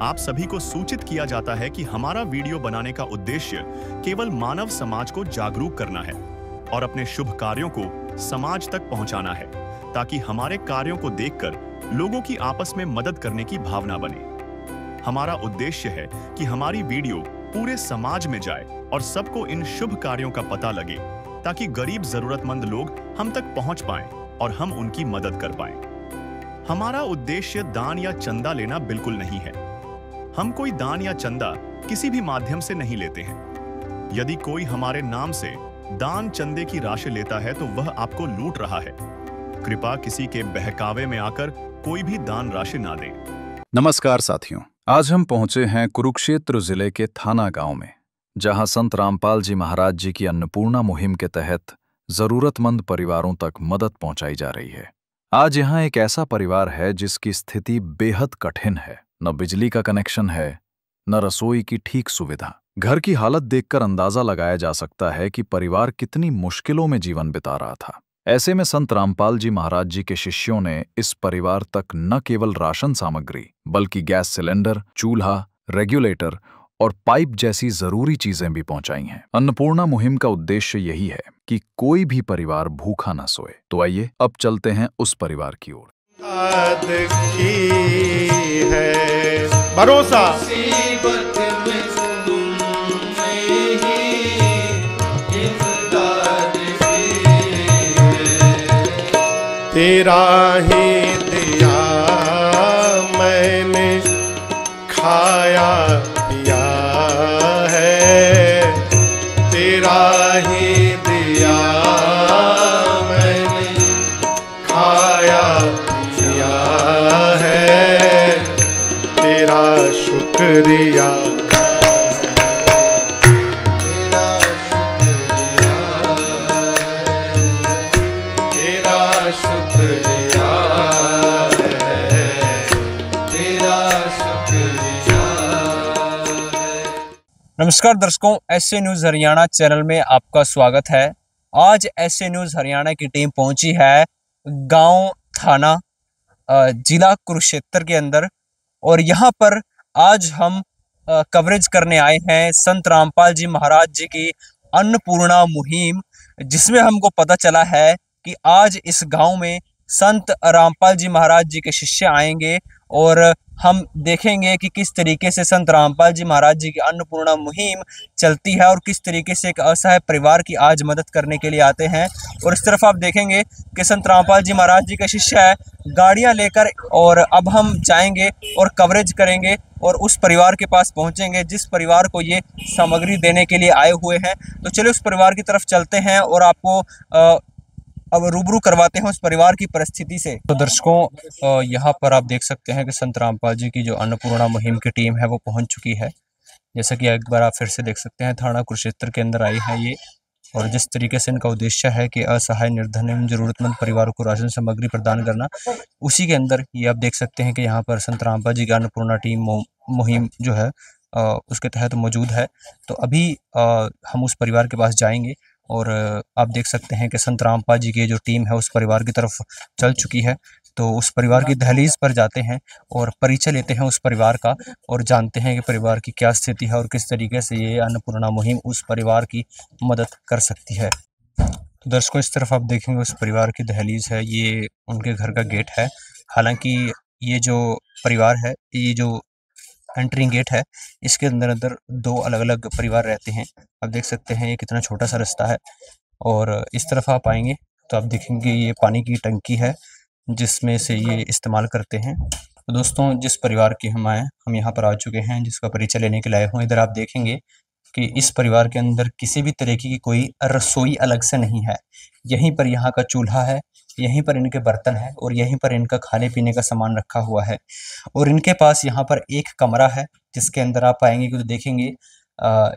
आप सभी को सूचित किया जाता है कि हमारा वीडियो बनाने का उद्देश्य केवल मानव समाज को जागरूक करना है और अपने शुभ कार्यों को समाज तक पहुंचाना है, ताकि हमारे कार्यों को देखकर लोगों की आपस में मदद करने की भावना बने। हमारा उद्देश्य है कि हमारी वीडियो पूरे समाज में जाए और सबको इन शुभ कार्यों का पता लगे, ताकि गरीब जरूरतमंद लोग हम तक पहुंच पाएं और हम उनकी मदद कर पाएं। हमारा उद्देश्य दान या चंदा लेना बिल्कुल नहीं है। हम कोई दान या चंदा किसी भी माध्यम से नहीं लेते हैं। यदि कोई हमारे नाम से दान चंदे की राशि लेता है तो वह आपको लूट रहा है। कृपया किसी के बहकावे में आकर कोई भी दान राशि ना दें। नमस्कार साथियों, आज हम पहुंचे हैं कुरुक्षेत्र जिले के थाना गांव में, जहां संत रामपाल जी महाराज जी की अन्नपूर्णा मुहिम के तहत जरूरतमंद परिवारों तक मदद पहुंचाई जा रही है। आज यहां एक ऐसा परिवार है जिसकी स्थिति बेहद कठिन है। न बिजली का कनेक्शन है, न रसोई की ठीक सुविधा। घर की हालत देखकर अंदाजा लगाया जा सकता है कि परिवार कितनी मुश्किलों में जीवन बिता रहा था। ऐसे में संत रामपाल जी महाराज जी के शिष्यों ने इस परिवार तक न केवल राशन सामग्री, बल्कि गैस सिलेंडर, चूल्हा, रेगुलेटर और पाइप जैसी जरूरी चीजें भी पहुंचाई हैं। अन्नपूर्णा मुहिम का उद्देश्य यही है कि कोई भी परिवार भूखा न सोए। तो आइए अब चलते हैं उस परिवार की ओर। भरोसा तेरा ही दिया मैंने खाया पिया है, तेरा ही दिया मैंने खाया पिया है, तेरा शुक्रिया नमस्कार दर्शकों, एसए न्यूज़ हरियाणा चैनल में आपका स्वागत है। आज एसए न्यूज़ हरियाणा की टीम पहुंची है गांव थाना जिला कुरुक्षेत्र के अंदर, और यहां पर आज हम कवरेज करने आए हैं संत रामपाल जी महाराज जी की अन्नपूर्णा मुहिम, जिसमें हमको पता चला है कि आज इस गांव में संत रामपाल जी महाराज जी के शिष्य आएंगे और हम देखेंगे कि किस तरीके से संत रामपाल जी महाराज जी की अन्नपूर्णा मुहिम चलती है और किस तरीके से एक असहाय परिवार की आज मदद करने के लिए आते हैं। और इस तरफ आप देखेंगे कि संत रामपाल जी महाराज जी के शिष्य है गाड़ियां लेकर, और अब हम जाएंगे और कवरेज करेंगे और उस परिवार के पास पहुंचेंगे जिस परिवार को ये सामग्री देने के लिए आए हुए हैं। तो चलिए उस परिवार की तरफ चलते हैं और आपको अब रूबरू करवाते हैं उस परिवार की परिस्थिति से। तो दर्शकों, यहाँ पर आप देख सकते हैं कि संत रामपाल जी की जो अन्नपूर्णा मुहिम की टीम है वो पहुंच चुकी है। जैसा कि एक बार आप फिर से देख सकते हैं, थाना कुरुक्षेत्र के अंदर आई है ये, और जिस तरीके से इनका उद्देश्य है कि असहाय, निर्धन एवं जरूरतमंद परिवारों को राशन सामग्री प्रदान करना, उसी के अंदर ये आप देख सकते हैं कि यहाँ पर संत रामपाल जी की अन्नपूर्णा टीम मुहिम जो है उसके तहत मौजूद है। तो अभी हम उस परिवार के पास जाएंगे और आप देख सकते हैं कि संत रामपाल जी की जो टीम है उस परिवार की तरफ चल चुकी है। तो उस परिवार की दहलीज पर जाते हैं और परिचय लेते हैं उस परिवार का और जानते हैं कि परिवार की क्या स्थिति है और किस तरीके से ये अन्नपूर्णा मुहिम उस परिवार की मदद कर सकती है। तो दर्शकों, इस तरफ आप देखेंगे उस परिवार की दहलीज है, ये उनके घर का गेट है। हालांकि ये जो परिवार है, ये जो एंट्रिंग गेट है, इसके अंदर दो अलग अलग परिवार रहते हैं। आप देख सकते हैं ये कितना छोटा सा रास्ता है, और इस तरफ आप आएंगे तो आप देखेंगे ये पानी की टंकी है जिसमें से ये इस्तेमाल करते हैं। तो दोस्तों, जिस परिवार के हम यहाँ पर आ चुके हैं, जिसका परिचय लेने के लिए आए हुए, इधर आप देखेंगे कि इस परिवार के अंदर किसी भी तरीके की कोई रसोई अलग से नहीं है। यहीं पर यहाँ का चूल्हा है, यहीं पर इनके बर्तन है और यहीं पर इनका खाने पीने का सामान रखा हुआ है। और इनके पास यहाँ पर एक कमरा है जिसके अंदर आप आएंगे तो देखेंगे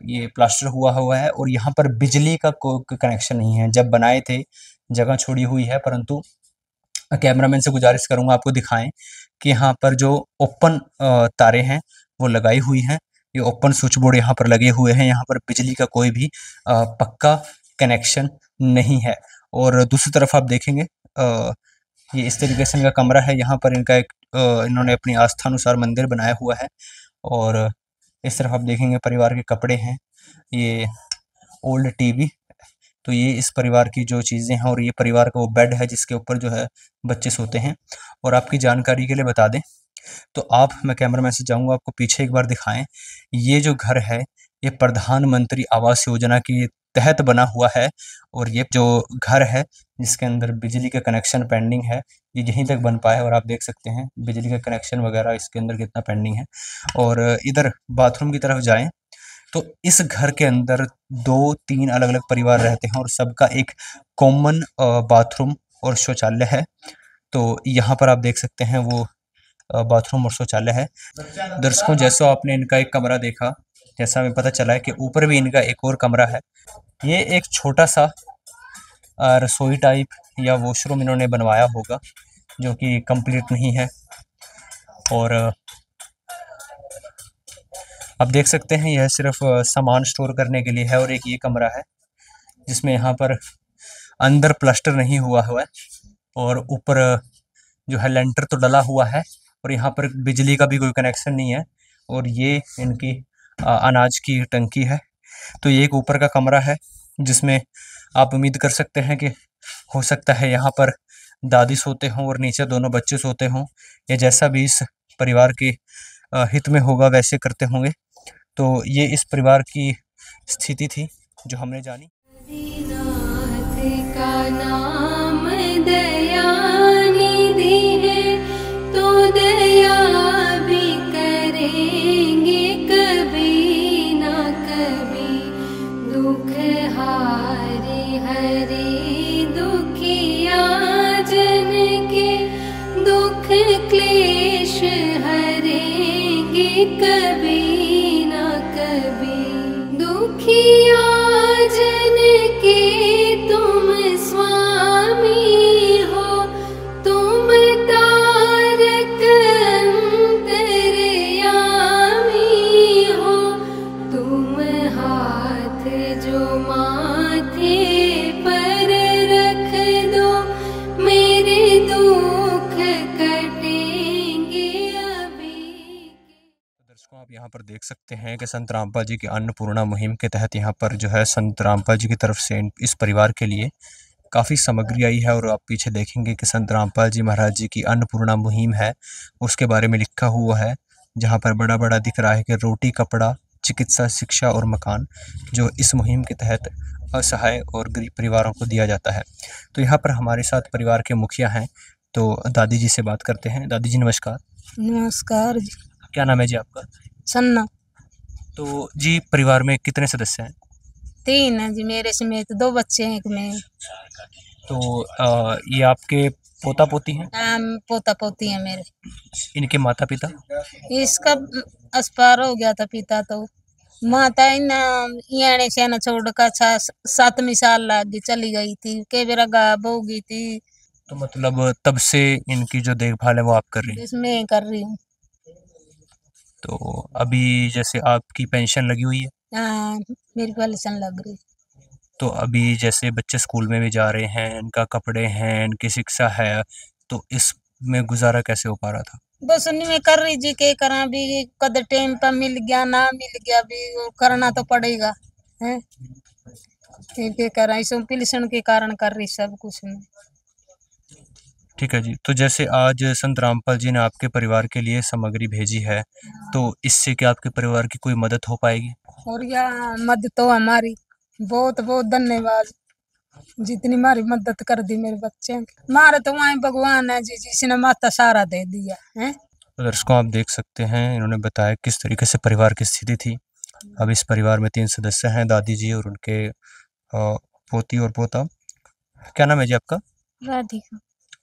ये प्लास्टर हुआ है और यहाँ पर बिजली का कोई कनेक्शन नहीं है। जब बनाए थे जगह छोड़ी हुई है, परंतु कैमरामैन से गुजारिश करूंगा आपको दिखाएं कि यहाँ पर जो ओपन तारे हैं वो लगाई हुई हैं। ये ओपन स्विच बोर्ड यहाँ पर लगे हुए हैं। यहाँ पर बिजली का कोई भी पक्का कनेक्शन नहीं है। और दूसरी तरफ आप देखेंगे ये इस तरीके से इनका कमरा है। यहाँ पर इनका एक इन्होंने अपनी आस्था अनुसार मंदिर बनाया हुआ है और इस तरफ आप देखेंगे परिवार के कपड़े हैं, ये ओल्ड टीवी, तो ये इस परिवार की जो चीज़ें हैं, और ये परिवार का वो बेड है जिसके ऊपर जो है बच्चे सोते हैं। और आपकी जानकारी के लिए बता दें तो मैं कैमरामैन से चाहूँगा आपको पीछे एक बार दिखाएं। ये जो घर है ये प्रधानमंत्री आवास योजना के तहत बना हुआ है, और ये जो घर है जिसके अंदर बिजली का कनेक्शन पेंडिंग है, ये यहीं तक बन पाया है। और आप देख सकते हैं बिजली का कनेक्शन वगैरह इसके अंदर कितना पेंडिंग है। और इधर बाथरूम की तरफ जाएं तो इस घर के अंदर 2-3 अलग-अलग परिवार रहते हैं और सबका एक कॉमन बाथरूम और शौचालय है। तो यहाँ पर आप देख सकते हैं वो बाथरूम और शौचालय है। दर्शकों, जैसा आपने इनका एक कमरा देखा, जैसा हमें पता चला है कि ऊपर भी इनका एक और कमरा है। ये एक छोटा सा रसोई टाइप या वॉशरूम इन्होंने बनवाया होगा जो कि कंप्लीट नहीं है। और आप देख सकते हैं यह सिर्फ सामान स्टोर करने के लिए है। और एक ये कमरा है जिसमें यहाँ पर अंदर प्लास्टर नहीं हुआ है और ऊपर जो है लेंटर तो डला हुआ है, और यहाँ पर बिजली का भी कोई कनेक्शन नहीं है। और ये इनकी अनाज की टंकी है। तो ये एक ऊपर का कमरा है जिसमें आप उम्मीद कर सकते हैं कि हो सकता है यहाँ पर दादी सोते हों और नीचे दोनों बच्चे सोते हों, या जैसा भी इस परिवार के हित में होगा वैसे करते होंगे। तो ये इस परिवार की स्थिति थी जो हमने जानी। नाथ का नाम दयानिधि है, तो दया भी करेंगे कभी ना कभी। दुख हारे हरे दुखिया जन के, दुख क्लेश हरेंगे कभी ना कभी। दुखिया जन के तुम स्वामी हो, तुम तारक अंतर्यामी हो। तुम हाथ जो माथे पर रख दो, मेरे दुख कटेंगे अभी। दर्शकों, आप यहाँ पर देख सकते हैं कि संत रामपाल जी की अन्नपूर्णा मुहिम के तहत यहाँ पर जो है संत रामपाल जी की तरफ से इस परिवार के लिए काफ़ी सामग्री आई है। और आप पीछे देखेंगे कि संत रामपाल जी महाराज जी की अन्नपूर्णा मुहिम है, उसके बारे में लिखा हुआ है, जहाँ पर बड़ा बड़ा दिख रहा है कि रोटी, कपड़ा, चिकित्सा, शिक्षा और मकान जो इस मुहिम के तहत असहाय और गरीब परिवारों को दिया जाता है। तो यहाँ पर हमारे साथ परिवार के मुखिया हैं, तो दादी जी से बात करते हैं। दादी जी नमस्कार। नमस्कार जी। क्या नाम है जी आपका? सन्ना। तो जी परिवार में कितने सदस्य हैं? 3 है जी, मेरे समेत 2 बच्चे हैं, एक मैं। तो ये आपके पोता पोती हैं? पोता पोती है मेरे। इनके माता पिता? इसका अस्पार हो गया था पिता, तो माता इन याने से ना छोड़ कर 7वीं साल लागी चली गई थी, कई बेरा गायब हो गई थी। तो मतलब तब से इनकी जो देखभाल है वो आप कर रही हैं? इसमें कर रही हूँ। तो अभी जैसे आपकी पेंशन लगी हुई है? हाँ, मेरी पेंशन लग रही। तो अभी जैसे बच्चे स्कूल में भी जा रहे हैं, इनका कपड़े हैं, इनकी शिक्षा है, तो इसमें गुजारा कैसे हो पा रहा था? बस उन्हीं में कर रही जी, के करा भी, कद टाइम पर मिल गया ना मिल गया भी वो करना तो पड़ेगा है। के करा इस पेंशन के कारण कर रही सब कुछ में। ठीक है जी। तो जैसे आज संत रामपाल जी ने आपके परिवार के लिए सामग्री भेजी है, तो इससे क्या आपके परिवार की कोई मदद हो पाएगी? और यह मदद तो हमारी बहुत बहुत धन्यवाद, जितनी हमारी मदद कर दी मेरे बच्चे। मारे तो वहाँ भगवान है जी, जिसने माता सहारा दे दिया है। तो दर्शकों, आप देख सकते हैं इन्होंने बताया किस तरीके से परिवार की स्थिति थी। अब इस परिवार में 3 सदस्य हैं, दादी जी और उनके पोती और पोता। क्या नाम है जी आपका? राधिका।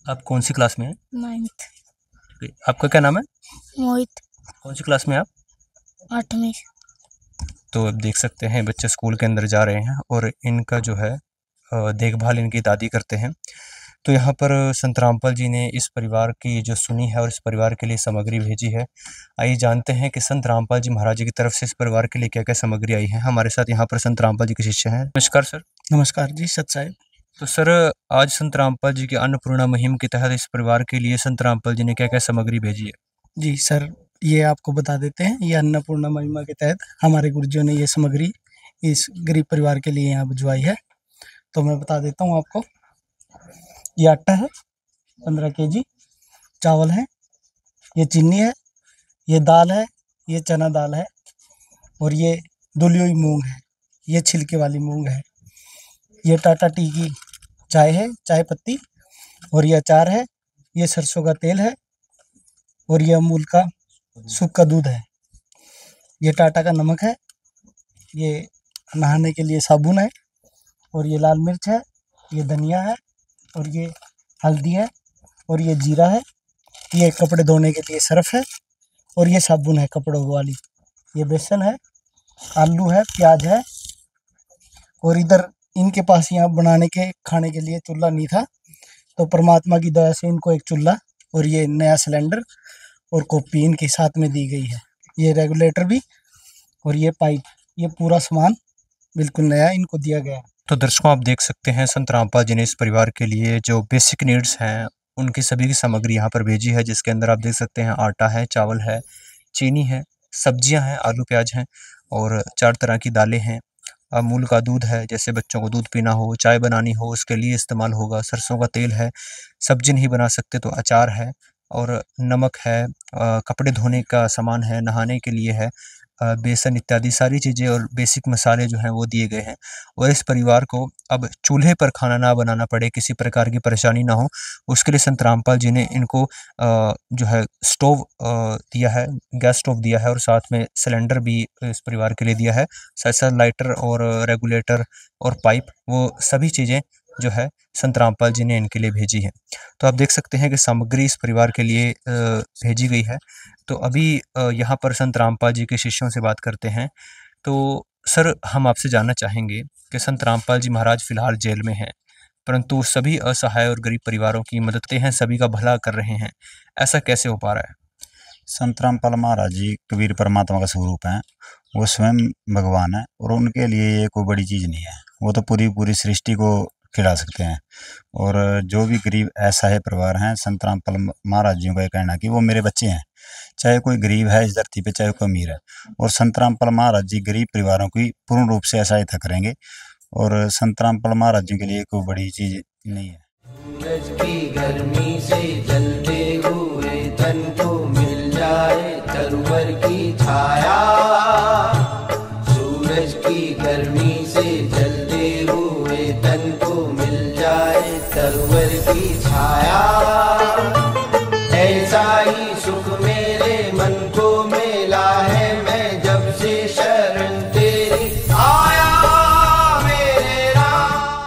आप कौन सी क्लास में हैं? 9th। आपका क्या नाम है? मोहित। कौन सी क्लास में आप? 8वीं। तो अब देख सकते हैं बच्चे स्कूल के अंदर जा रहे हैं और इनका जो है देखभाल इनकी दादी करते हैं। तो यहाँ पर संत रामपाल जी ने इस परिवार की जो सुनी है और इस परिवार के लिए सामग्री भेजी है। आइए जानते हैं कि संत रामपाल जी महाराज जी की तरफ से इस परिवार के लिए क्या क्या सामग्री आई है। हमारे साथ यहाँ पर संत रामपाल जी के शिष्य हैं। नमस्कार सर। नमस्कार जी, सत साहिब। तो सर, आज संत रामपाल जी की अन्नपूर्णा मुहिम के तहत इस परिवार के लिए संत रामपाल जी ने क्या क्या सामग्री भेजी है? जी सर, ये आपको बता देते हैं, ये अन्नपूर्णा महिमा के तहत हमारे गुरुजियों ने ये सामग्री इस गरीब परिवार के लिए यहाँ भिजवाई है। तो मैं बता देता हूँ आपको। ये आटा है 15 केजी, चावल है, ये चीनी है, ये दाल है, ये चना दाल है, और ये धुली हुई मूंग है, ये छिलके वाली मूंग है, ये टाटा टी की चाय है, चाय पत्ती, और ये अचार है, ये सरसों का तेल है, और ये अमूल का सूखा दूध है, ये टाटा का नमक है, ये नहाने के लिए साबुन है, और ये लाल मिर्च है, ये धनिया है, और ये हल्दी है, और ये जीरा है, ये कपड़े धोने के लिए सर्फ है, और ये साबुन है कपड़ों वाली, ये बेसन है, आलू है, प्याज है, और इधर इनके पास यहाँ बनाने के खाने के लिए चूल्हा नहीं था, तो परमात्मा की दया से इनको एक चूल्हा और ये नया सिलेंडर और कॉपी इनके साथ में दी गई है, ये रेगुलेटर भी, और ये पाइप, ये पूरा सामान बिल्कुल नया इनको दिया गया है। तो दर्शकों, आप देख सकते हैं संत रामपाल जी ने इस परिवार के लिए जो बेसिक नीड्स हैं उनकी सभी की सामग्री यहाँ पर भेजी है, जिसके अंदर आप देख सकते हैं आटा है, चावल है, चीनी है, सब्जियां हैं, आलू प्याज हैं, और 4 तरह की दालें हैं, अमूल का दूध है, जैसे बच्चों को दूध पीना हो, चाय बनानी हो उसके लिए इस्तेमाल होगा, सरसों का तेल है, सब्जी नहीं बना सकते तो अचार है, और नमक है, कपड़े धोने का सामान है, नहाने के लिए है, बेसन इत्यादि सारी चीज़ें और बेसिक मसाले जो हैं वो दिए गए हैं। और इस परिवार को अब चूल्हे पर खाना ना बनाना पड़े, किसी प्रकार की परेशानी ना हो, उसके लिए संत रामपाल जी ने इनको जो है स्टोव दिया है, गैस स्टोव दिया है, और साथ में सिलेंडर भी इस परिवार के लिए दिया है, साथ साथ लाइटर और रेगुलेटर और पाइप, वो सभी चीज़ें जो है संत रामपाल जी ने इनके लिए भेजी है। तो आप देख सकते हैं कि सामग्री इस परिवार के लिए भेजी गई है। तो अभी यहाँ पर संत रामपाल जी के शिष्यों से बात करते हैं। तो सर, हम आपसे जानना चाहेंगे कि संत रामपाल जी महाराज फिलहाल जेल में हैं, परंतु सभी असहाय और गरीब परिवारों की मदद करते हैं, सभी का भला कर रहे हैं, ऐसा कैसे हो पा रहा है? संत रामपाल महाराज जी कबीर परमात्मा का स्वरूप हैं, वो स्वयं भगवान है, और उनके लिए ये कोई बड़ी चीज़ नहीं है, वो तो पूरी सृष्टि को खिला सकते हैं। और जो भी गरीब असहाय परिवार हैं, संत रामपाल महाराज जी का ये कहना कि वो मेरे बच्चे हैं, चाहे कोई गरीब है इस धरती पे, चाहे कोई अमीर है, और संत रामपाल महाराज जी गरीब परिवारों की पूर्ण रूप से सहायता करेंगे, और संत रामपाल महाराज जी के लिए कोई बड़ी चीज़ नहीं है। सूरज की गर्मी से जलते हुए तन को मिल जाए तरवर की छाया, सूरज की गर्मी से जलते हुए तन को मिल जाए तरवर की छाया, ऐसा ही सुख मेरे मन को मिला है, मैं जब से शरण तेरी आया मेरे राम।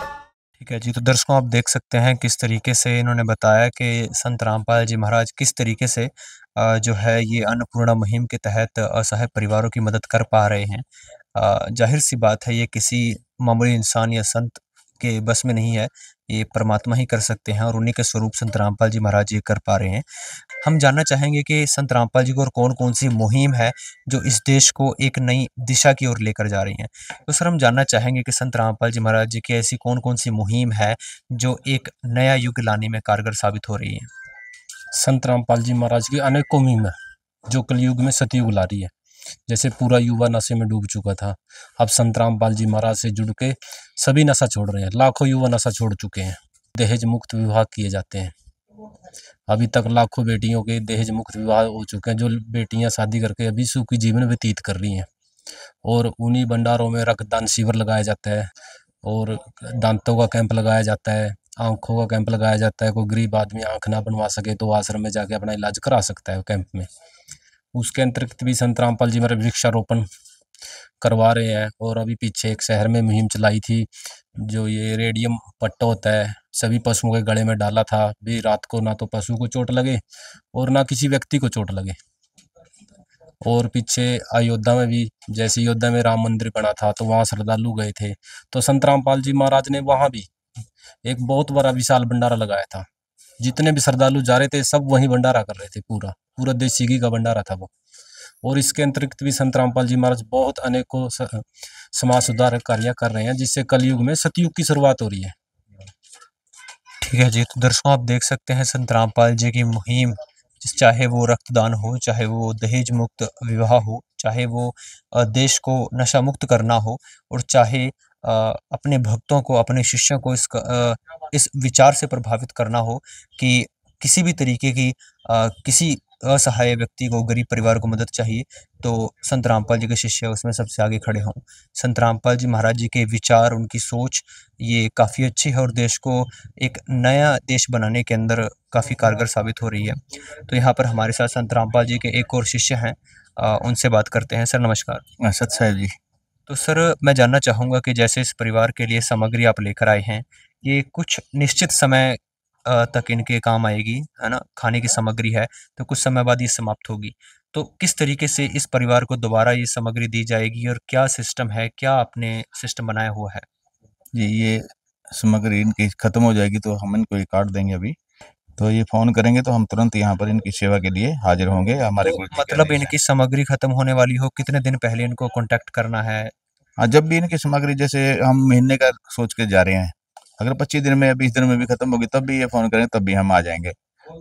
ठीक है जी, तो दर्शकों, आप देख सकते हैं किस तरीके से इन्होंने बताया कि संत रामपाल जी महाराज किस तरीके से जो है ये अन्नपूर्णा मुहिम के तहत असहाय परिवारों की मदद कर पा रहे हैं। जाहिर सी बात है, ये किसी मामूली इंसान या संत के बस में नहीं है, ये परमात्मा ही कर सकते हैं, और उन्हीं के स्वरूप संत रामपाल जी महाराज ये कर पा रहे हैं। हम जानना चाहेंगे कि संत रामपाल जी को और कौन-कौन सी मुहिम है जो इस देश को एक नई दिशा की ओर लेकर जा रही हैं। तो सर, हम जानना चाहेंगे कि संत रामपाल जी महाराज जी की ऐसी कौन-कौन सी मुहिम है जो एक नया युग लाने में कारगर साबित हो रही है? संत रामपाल जी महाराज की अनेकों मुहिम है जो कलयुग में सतयुग ला रही है। जैसे पूरा युवा नशे में डूब चुका था, अब संत रामपाल जी महाराज से जुड़ के सभी नशा छोड़ रहे हैं, लाखों युवा नशा छोड़ चुके हैं। दहेज मुक्त विवाह किए जाते हैं, अभी तक लाखों बेटियों के दहेज मुक्त विवाह हो चुके हैं, जो बेटियां शादी करके अभी सुखी जीवन व्यतीत कर रही हैं। और उन्हीं भंडारों में रक्तदान शिविर लगाया जाता है, और दांतों का कैंप लगाया जाता है, आँखों का कैंप लगाया जाता है। कोई गरीब आदमी आँख ना बनवा सके तो आश्रम में जाके अपना इलाज करा सकता है कैंप में। उसके अंतर्गत भी संत रामपाल जी महाराज वृक्षारोपण करवा रहे हैं। और अभी पीछे एक शहर में मुहिम चलाई थी, जो ये रेडियम पट्टा होता है, सभी पशुओं के गले में डाला था भी, रात को ना तो पशु को चोट लगे और ना किसी व्यक्ति को चोट लगे। और पीछे अयोध्या में भी, जैसे अयोध्या में राम मंदिर बना था तो वहाँ श्रद्धालु गए थे, तो संत रामपाल जी महाराज ने वहाँ भी एक बहुत बड़ा विशाल भंडारा लगाया था। जितने भी श्रद्धालु जा रहे थे सब वहीं भंडारा कर रहे थे, पूरा देसी घी का भंडारा था वो। और इसके अंतरिक्त भी संत रामपाल जी महाराज बहुत अनेकों समाज सुधार कार्य कर रहे हैं, जिससे कलयुग में सतयुग की शुरुआत हो रही है। ठीक है जी, तो दर्शकों, आप देख सकते हैं संत रामपाल जी की मुहिम चाहे वो रक्तदान हो, चाहे वो दहेज मुक्त विवाह हो, चाहे वो देश को नशा मुक्त करना हो, और चाहे अपने भक्तों को, अपने शिष्यों को इस विचार से प्रभावित करना हो कि किसी भी तरीके की किसी असहाय व्यक्ति को, गरीब परिवार को मदद चाहिए, तो संत रामपाल जी के शिष्य उसमें सबसे आगे खड़े हों। संत रामपाल जी महाराज जी के विचार, उनकी सोच ये काफ़ी अच्छी है और देश को एक नया देश बनाने के अंदर काफ़ी कारगर साबित हो रही है। तो यहाँ पर हमारे साथ संत रामपाल जी के एक और शिष्य हैं, उनसे बात करते हैं। सर नमस्कार। सत साहब जी। तो सर मैं जानना चाहूँगा कि जैसे इस परिवार के लिए सामग्री आप लेकर आए हैं, ये कुछ निश्चित समय तक इनके काम आएगी, है ना? खाने की सामग्री है, तो कुछ समय बाद ये समाप्त होगी। तो किस तरीके से इस परिवार को दोबारा ये सामग्री दी जाएगी और क्या सिस्टम है, क्या आपने सिस्टम बनाया हुआ है? जी, ये सामग्री इनकी ख़त्म हो जाएगी तो हम इनको ये कार्ड देंगे अभी, तो ये फ़ोन करेंगे तो हम तुरंत यहाँ पर इनकी सेवा के लिए हाजिर होंगे। हमारे तो मतलब इनकी सामग्री ख़त्म होने वाली हो, कितने दिन पहले इनको कॉन्टैक्ट करना है? हाँ, जब भी इनकी सामग्री, जैसे हम महीने का सोच के जा रहे हैं, अगर 25 दिन में या 20 दिन में भी खत्म होगी तब भी ये फ़ोन करें, तब भी हम आ जाएंगे।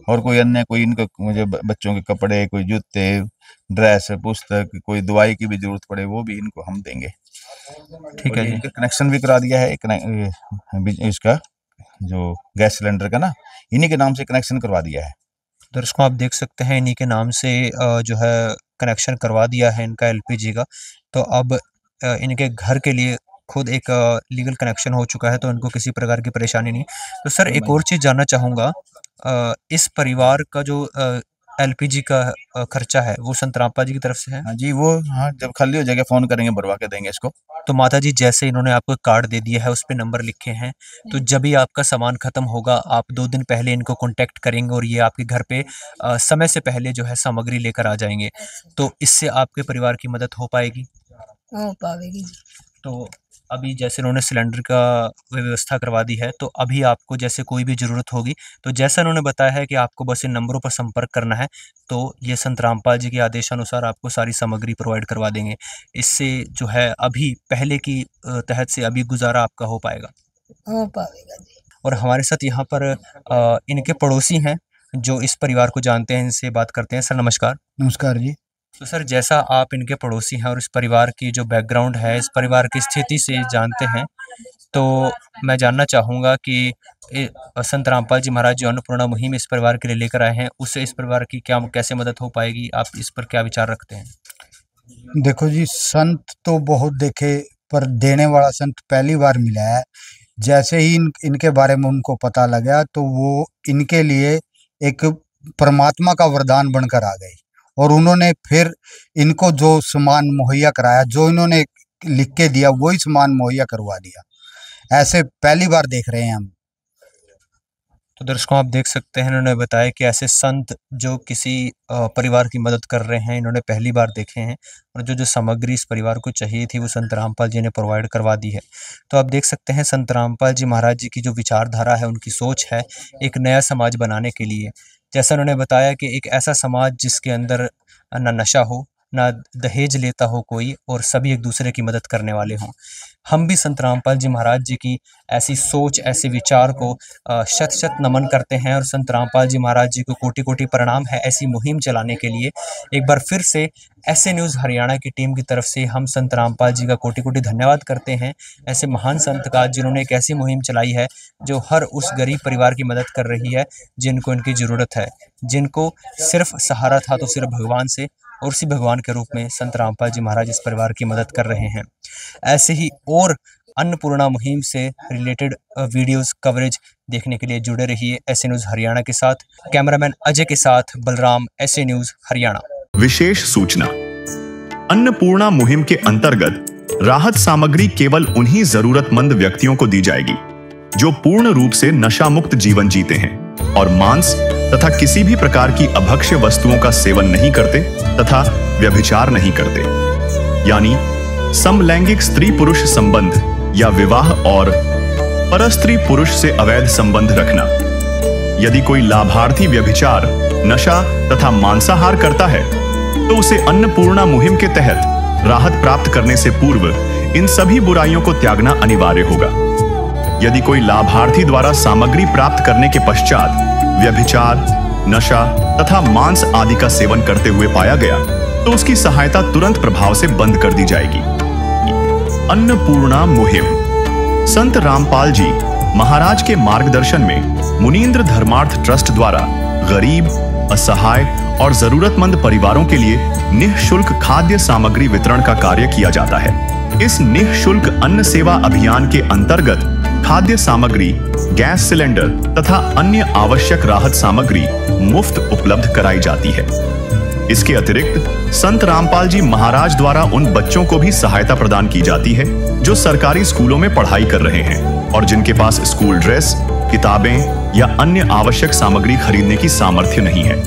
और कोई अन्य, कोई इनको मुझे बच्चों के कपड़े, कोई जूते, ड्रेस, पुस्तक, कोई दवाई की भी ज़रूरत पड़े, वो भी इनको हम देंगे। ठीक है जी। इनका कनेक्शन भी करा दिया है, इसका जो गैस सिलेंडर का ना, इन्हीं के नाम से कनेक्शन करवा दिया है। दर्शकों आप देख सकते हैं, इन्हीं के नाम से जो है कनेक्शन करवा दिया है इनका एलपीजी का। तो अब इनके घर के लिए खुद एक लीगल कनेक्शन हो चुका है, तो इनको किसी प्रकार की परेशानी नहीं। तो सर एक और चीज़ जानना चाहूँगा, इस परिवार का जो एलपीजी का खर्चा है वो संत रामपाल जी की तरफ से है? हाँ जी, वो हाँ, जब खाली हो जाएगा फ़ोन करेंगे, भरवा के देंगे इसको। तो माता जी, जैसे इन्होंने आपको कार्ड दे दिया है, उस पे नंबर लिखे हैं, तो जब भी आपका सामान खत्म होगा, आप 2 दिन पहले इनको कॉन्टैक्ट करेंगे और ये आपके घर पे समय से पहले जो है सामग्री लेकर आ जाएंगे, तो इससे आपके परिवार की मदद हो पाएगी? हो पाएगी जी। तो अभी जैसे उन्होंने सिलेंडर का व्यवस्था करवा दी है, तो अभी आपको जैसे कोई भी ज़रूरत होगी, तो जैसा उन्होंने बताया है कि आपको बस इन नंबरों पर संपर्क करना है, तो ये संत रामपाल जी के आदेशानुसार आपको सारी सामग्री प्रोवाइड करवा देंगे। इससे जो है अभी पहले की तहत से अभी गुजारा आपका हो पाएगा। हो पाएगा जी। और हमारे साथ यहाँ पर इनके पड़ोसी हैं जो इस परिवार को जानते हैं, इनसे बात करते हैं। सर नमस्कार। नमस्कार जी। तो सर जैसा आप इनके पड़ोसी हैं और इस परिवार की जो बैकग्राउंड है, इस परिवार की स्थिति से जानते हैं, तो मैं जानना चाहूँगा कि संत रामपाल जी महाराज जो अन्नपूर्णा मुहिम इस परिवार के लिए लेकर आए हैं, उससे इस परिवार की क्या कैसे मदद हो पाएगी? आप इस पर क्या विचार रखते हैं? देखो जी, संत तो बहुत देखे, पर देने वाला संत पहली बार मिला है। जैसे ही इनके बारे में उनको पता लगा, तो वो इनके लिए एक परमात्मा का वरदान बनकर आ गई, और उन्होंने फिर इनको जो सामान मुहैया कराया, जो इन्होंने लिख के दिया, वही सामान मुहैया करवा दिया। ऐसे पहली बार देख रहे हैं हम। तो दर्शकों आप देख सकते हैं, इन्होंने बताया कि ऐसे संत जो किसी परिवार की मदद कर रहे हैं, इन्होंने पहली बार देखे हैं, और जो सामग्री इस परिवार को चाहिए थी वो संत रामपाल जी ने प्रोवाइड करवा दी है। तो आप देख सकते हैं, संत रामपाल जी महाराज जी की जो विचारधारा है, उनकी सोच है एक नया समाज बनाने के लिए। जैसा उन्होंने बताया कि एक ऐसा समाज जिसके अंदर ना नशा हो, ना दहेज लेता हो कोई, और सभी एक दूसरे की मदद करने वाले हों। हम भी संत रामपाल जी महाराज जी की ऐसी सोच, ऐसे विचार को शत शत नमन करते हैं, और संत रामपाल जी महाराज जी को कोटि कोटि प्रणाम है ऐसी मुहिम चलाने के लिए। एक बार फिर से एसए न्यूज़ हरियाणा की टीम की तरफ से हम संत रामपाल जी का कोटि कोटि धन्यवाद करते हैं, ऐसे महान संत का, जिन्होंने एक ऐसी मुहिम चलाई है जो हर उस गरीब परिवार की मदद कर रही है जिनको इनकी ज़रूरत है, जिनको सिर्फ सहारा था तो सिर्फ भगवान से, और उसी भगवान के रूप में संत रामपाल जी महाराज इस परिवार की मदद कर रहे हैं। ऐसे ही और अन्नपूर्णा मुहिम से रिलेटेड वीडियोस कवरेज देखने के लिए जुड़े रहिए एसए न्यूज़ हरियाणा के साथ। कैमरामैन अजय के साथ बलराम, एसए न्यूज़ हरियाणा। विशेष सूचना, अन्नपूर्णा मुहिम के अंतर्गत राहत सामग्री केवल उन्हीं जरूरतमंद व्यक्तियों को दी जाएगी जो पूर्ण रूप से नशा मुक्त जीवन जीते हैं और मांस तथा किसी भी प्रकार की अभक्ष्य वस्तुओं का सेवन नहीं करते तथा व्यभिचार नहीं करते, यानी समलैंगिक स्त्री पुरुष संबंध या विवाह और परस्त्री पुरुष से अवैध संबंध रखना। यदि कोई लाभार्थी व्यभिचार, नशा तथा मांसाहार करता है तो उसे अन्नपूर्णा मुहिम के तहत राहत प्राप्त करने से पूर्व इन सभी बुराइयों को त्यागना अनिवार्य होगा। यदि कोई लाभार्थी द्वारा सामग्री प्राप्त करने के पश्चात व्यभिचार, नशा तथा मांस आदि का सेवन करते हुए पाया गया तो उसकी सहायता तुरंत प्रभाव से बंद कर दी जाएगी। अन्नपूर्णा मुहिम। संत रामपाल जी महाराज के मार्गदर्शन में मुनींद्र धर्मार्थ ट्रस्ट द्वारा गरीब, असहाय और जरूरतमंद परिवारों के लिए निःशुल्क खाद्य सामग्री वितरण का कार्य किया जाता है। इस निःशुल्क अन्न सेवा अभियान के अंतर्गत खाद्य सामग्री, गैस सिलेंडर तथा अन्य आवश्यक राहत सामग्री मुफ्त उपलब्ध कराई जाती है। इसके अतिरिक्त संत रामपाल जी महाराज द्वारा उन बच्चों को भी सहायता प्रदान की जाती है जो सरकारी स्कूलों में पढ़ाई कर रहे हैं और जिनके पास स्कूल ड्रेस, किताबें या अन्य आवश्यक सामग्री खरीदने की सामर्थ्य नहीं है।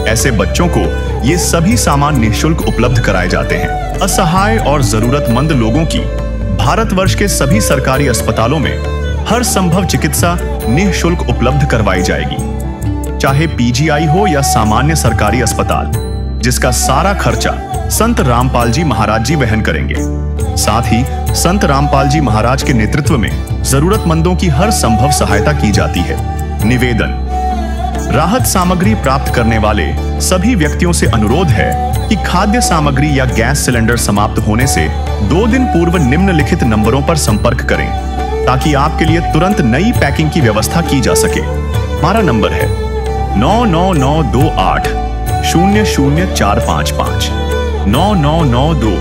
ऐसे बच्चों को ये सभी सामान निःशुल्क उपलब्ध कराए जाते हैं। असहाय और जरूरतमंद लोगों की भारतवर्ष के सभी सरकारी अस्पतालों में हर संभव चिकित्सा निःशुल्क उपलब्ध करवाई जाएगी, चाहे पीजीआई हो या सामान्य सरकारी अस्पताल, जिसका सारा खर्चा संत रामपाल जी महाराज जी वहन करेंगे। साथ ही संत रामपाल जी महाराज के नेतृत्व में जरूरतमंदों की हर संभव सहायता की जाती है। निवेदन। राहत सामग्री प्राप्त करने वाले सभी व्यक्तियों से अनुरोध है कि खाद्य सामग्री या गैस सिलेंडर समाप्त होने से 2 दिन पूर्व निम्नलिखित नंबरों पर संपर्क करें ताकि आपके लिए तुरंत नई पैकिंग की व्यवस्था की जा सके। हमारा नंबर है 99928 00455 9992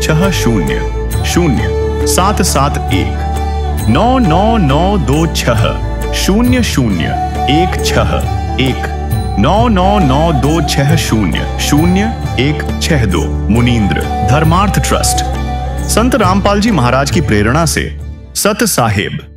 60 0771 99926 0016 99926000162 मुनींद्र धर्मार्थ ट्रस्ट। संत रामपाल जी महाराज की प्रेरणा से सत साहेब